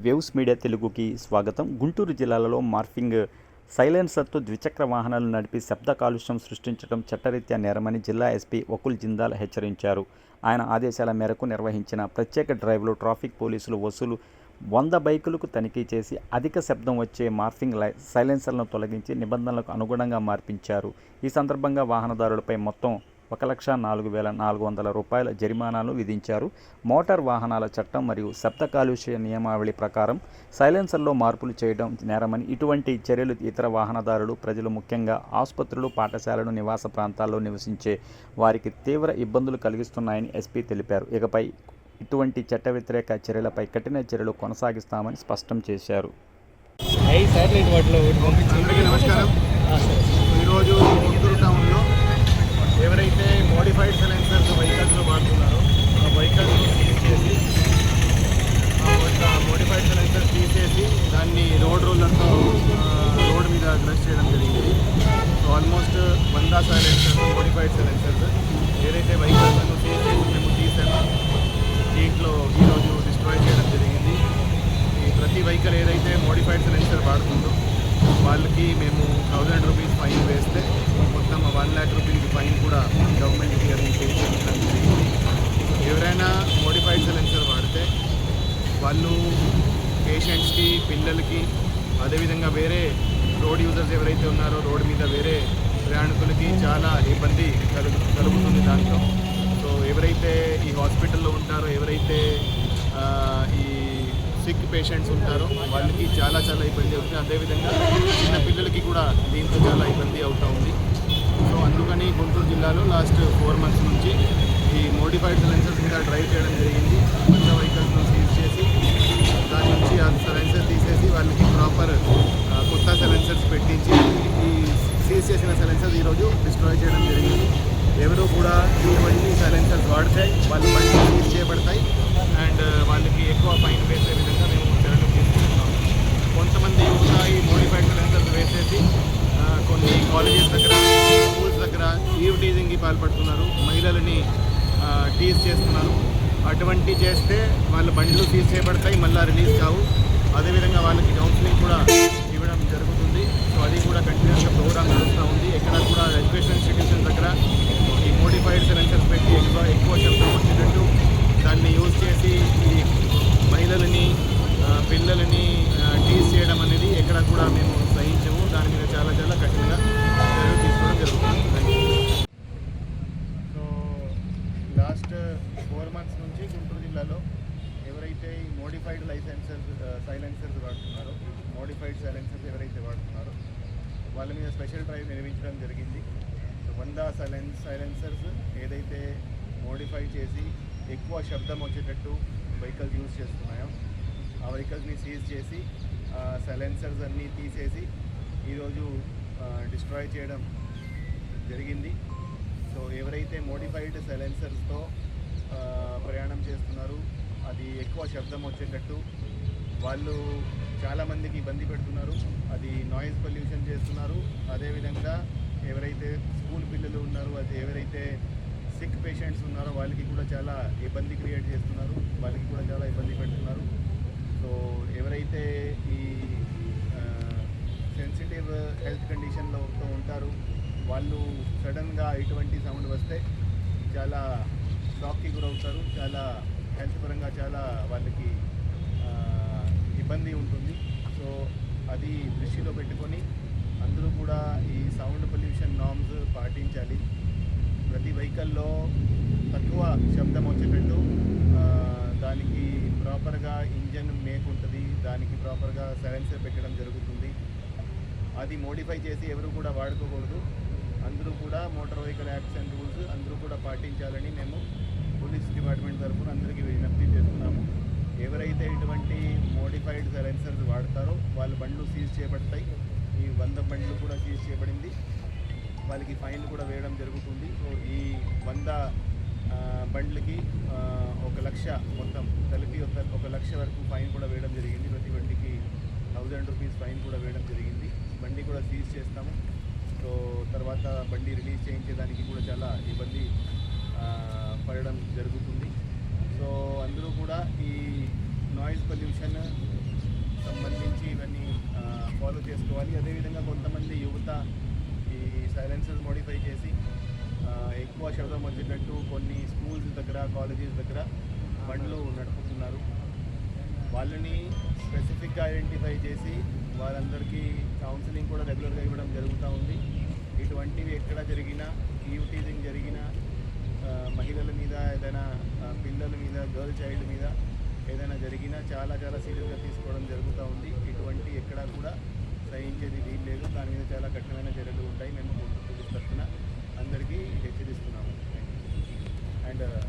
Waves media తెలుగుకి స్వాగతం. గుంటూరు జిల్లాలో మార్ఫింగ్ సైలెన్సర్తో ద్విచక్ర వాహనాలు నడిపి శబ్ద కాలుష్యం సృష్టించడం చట్టరీత్యా నేరమని జిల్లా ఎస్పీ వకుల్ జిందాల్ హెచ్చరించారు. ఆయన ఆదేశాల మేరకు నిర్వహించిన ప్రత్యేక డ్రైవ్లో ట్రాఫిక్ పోలీసులు 100 బైకులకు తనిఖీ చేసి అధిక శబ్దం వచ్చే మార్ఫింగ్ సైలెన్సర్లను తొలగించి నిబంధనలకు అనుగుణంగా మార్పించారు. ఈ సందర్భంగా వాహనదారులపై మొత్తం 1,04,400 రూపాయల జరిమానాలు విధించారు. మోటార్ వాహనాల చట్టం మరియు శబ్ద కాలుష్య నియమావళి ప్రకారం సైలెన్సర్లో మార్పులు చేయడం నేరమని, ఇటువంటి చర్యలు ఇతర వాహనదారులు, ప్రజలు, ముఖ్యంగా ఆసుపత్రులు, పాఠశాలలు, నివాస ప్రాంతాల్లో నివసించే వారికి తీవ్ర ఇబ్బందులు కలిగిస్తున్నాయని ఎస్పీ తెలిపారు. ఇకపై ఇటువంటి చట్ట వ్యతిరేక చర్యలపై కఠిన చర్యలు కొనసాగిస్తామని స్పష్టం చేశారు. ఈరోజు గుంటూరు టౌన్లో ఎవరైతే మోడిఫైడ్ సైలెన్సర్స్ వెహికల్స్లో వాడుతున్నారో ఆ వెహికల్స్ సీజ్ చేసి మోడిఫైడ్ సైలెన్సర్స్ తీసేసి దాన్ని రోలర్తో రోడ్ మీద క్రష్ చేయడం జరిగింది. So almost 100 silencers, modified silencers ఏదైతే వెహికల్స్ను సీజ్ చేసి మేము తీసామో దీంట్లో ఈరోజు డిస్ట్రాయ్ చేయడం జరిగింది. ఈ ప్రతి వెహికల్ ఏదైతే మోడిఫైడ్ సైలెన్సర్ వాడుతుందో వాళ్ళకి మేము 1000 రూపీస్ ఫైన్ వేస్తే మొత్తం 1 lakh రూపీస్ ఫైన్ కూడా గవర్నమెంట్కి అది పే చేయడం జరిగింది. ఎవరైనా మోడిఫైడ్ సైలెన్సర్ వాడితే వాళ్ళు పేషెంట్స్కి, పిల్లలకి, అదేవిధంగా వేరే రోడ్ యూజర్స్ ఎవరైతే ఉన్నారో రోడ్డు మీద వేరే ప్రయాణికులకి చాలా ఇబ్బంది కలుగుతుంది దాంట్లో. సో ఎవరైతే ఈ హాస్పిటల్లో ఉంటారో, ఎవరైతే ఈ సిక్ పేషెంట్స్ ఉంటారో వాళ్ళకి చాలా ఇబ్బంది అవుతుంది. అదేవిధంగా చిన్న పిల్లలకి కూడా దీంతో చాలా ఇబ్బంది అవుతూ ఉంది. సో అందుకని గుంటూరు జిల్లాలో లాస్ట్ 4 months నుంచి ఈ మోడిఫైడ్ సైలెన్సర్స్ మీద డ్రైవ్ చేయడం జరిగింది. కొత్త వెహికల్స్ను సీజ్ చేసి దాని నుంచి ఆ సైలెన్సర్ తీసేసి వాళ్ళకి ప్రాపర్ కొత్త సైలెన్సర్స్ పెట్టించి ఈ సీజ్ చేసిన సైలెన్సర్స్ ఈరోజు డిస్ట్రాయ్ చేయడం జరిగింది. ఎవరు కూడా ఇటువంటి సైలెన్సర్స్ వాడితే వాళ్ళు బండి సీజ్ చేయబడతాయి అండ్ వాళ్ళకి ఎక్కువ ఫైన్ వేసే విధంగా మేము చర్యలు తీసుకుంటున్నాం. కొంతమంది యువత ఈ మోడిఫైడ్ సైలెన్సర్స్ వేసేసి కొన్ని కాలేజెస్ దగ్గర, స్కూల్స్ దగ్గర ఈవ్ టీజింగ్కి పాల్పడుతున్నారు, మహిళలని టీజ్ చేస్తున్నారు. అటువంటి చేస్తే వాళ్ళ బండ్లు సీజ్ చేయబడతాయి, మళ్ళీ రిలీజ్ కావు. అదేవిధంగా వాళ్ళకి కౌన్సిలింగ్ కూడా ఇవ్వడం జరుగుతుంది. సో అది కూడా కంటిన్యూస్గా ప్రోగ్రామ్ నడుస్తూ ఉంది. ఎక్కడ కూడా ఎడ్యుకేషన్ ఇన్స్టిట్యూషన్ దగ్గర ఈ మోడిఫైడ్ సైలెన్సర్స్ పెట్టి ఎక్కువ శబ్దం వచ్చేటట్టు దాన్ని యూజ్ చేసి ఈ మహిళలని, పిల్లలని టీజ్ చేయడం అనేది ఎక్కడ కూడా మేము సహించము. దాని మీద చాలా కఠినంగా చర్యలు తీసుకోవడం జరుగుతుంది. సో లాస్ట్ 4 months నుంచి గుంటూరు జిల్లాలో ఎవరైతే ఈ మోడిఫైడ్ సైలెన్సర్స్ వాడుతున్నారో, మోడిఫైడ్ సైలెన్సర్స్ ఎవరైతే వాడుతున్నారో వాళ్ళ మీద స్పెషల్ డ్రైవ్ నిర్వహించడం జరిగింది. 100 సైలెన్సర్స్ ఏదైతే మోడిఫై చేసి ఎక్కువ శబ్దం వచ్చేటట్టు వెహికల్స్ యూజ్ చేస్తున్నాయో ఆ వెహికల్స్ని సీజ్ చేసి సైలెన్సర్స్ అన్నీ తీసేసి ఈరోజు డిస్ట్రాయ్ చేయడం జరిగింది. సో ఎవరైతే మోడిఫైడ్ సైలెన్సర్స్తో ప్రయాణం చేస్తున్నారు, అది ఎక్కువ శబ్దం వచ్చేటట్టు వాళ్ళు చాలామందికి ఇబ్బంది పెడుతున్నారు, అది నాయిస్ పొల్యూషన్ చేస్తున్నారు. అదేవిధంగా ఎవరైతే స్కూల్ పిల్లలు ఉన్నారో, అది ఎవరైతే సిక్ పేషెంట్స్ ఉన్నారో వాళ్ళకి కూడా చాలా ఇబ్బంది క్రియేట్ చేస్తున్నారు, వాళ్ళకి కూడా చాలా ఇబ్బంది పెడుతున్నారు. సో ఎవరైతే ఈ సెన్సిటివ్ హెల్త్ కండిషన్లో ఉంటారు వాళ్ళు సడన్గా ఇటువంటి సౌండ్ వస్తే చాలా షాక్కి గురవుతారు, చాలా హెల్త్ పరంగా చాలా వాళ్ళకి ఇబ్బంది ఉంటుంది. సో అది దృష్టిలో పెట్టుకొని అందరూ కూడా ఈ సౌండ్ పొల్యూషన్ నార్మ్స్ పాటించాలి. ప్రతి వెహికల్లో తక్కువ శబ్దం వచ్చేటట్టు దానికి ప్రాపర్గా ఇంజన్ మేక్ ఉంటుంది, దానికి ప్రాపర్గా సైలెన్సర్ పెట్టడం జరుగుతుంది. అది మోడిఫై చేసి ఎవరు కూడా వాడుకోకూడదు. అందరూ కూడా motor vehicle acts and rules అందరూ కూడా పాటించాలని మేము పోలీస్ డిపార్ట్మెంట్ తరఫున అందరికీ విజ్ఞప్తి చేస్తున్నాము. ఎవరైతే ఇటువంటి మోడిఫైడ్ సైలెన్సర్స్ వాడతారో వాళ్ళ బండ్లు సీజ్ చేయబడతాయి. ఈ 100 బండ్లు కూడా సీజ్ చేయబడింది. వాళ్ళకి ఫైన్లు కూడా వేయడం జరుగుతుంది. సో ఈ 100 బండ్లకి 1 లక్ష మొత్తం కలిపి 1 లక్ష వరకు ఫైన్ కూడా వేయడం జరిగింది. ప్రతి బండికి 1000 రూపీస్ ఫైన్ కూడా వేయడం జరిగింది. బండి కూడా సీజ్ చేస్తాము. సో సో తర్వాత బండి రిలీజ్ చేయించేదానికి కూడా చాలా ఇబ్బంది పడడం జరుగుతుంది. సో అందరూ కూడా ఈ నాయిస్ పొల్యూషన్ సంబంధించి ఇవన్నీ ఫాలో చేసుకోవాలి. అదేవిధంగా కొంతమంది యువత ఈ సైలెన్సర్స్ మోడిఫై చేసి ఎక్కువ శబ్దం వచ్చేటట్టు కొన్ని స్కూల్స్ దగ్గర కాలేజెస్ దగ్గర బండ్లు నడుపుతున్నారు. వాళ్ళని స్పెసిఫిక్గా ఐడెంటిఫై చేసి వాళ్ళందరికీ కౌన్సిలింగ్ కూడా రెగ్యులర్గా ఇవ్వడం జరుగుతూ ఉంది. ఇటువంటివి ఎక్కడ జరిగినా, ఈవ్ టీజింగ్ జరిగినా, మహిళల మీద ఏదైనా పిల్లల మీద, గర్ల్ చైల్డ్ మీద ఏదైనా జరిగినా చాలా సీరియస్గా తీసుకోవడం జరుగుతూ ఉంది. ఇటువంటి ఎక్కడా కూడా సహించేది వీలు లేదు. దాని మీద చాలా కఠినమైన చర్యలు ఉంటాయి. మేము పోలీస్ తరఫున అందరికీ హెచ్చరిస్తున్నాము. అండ్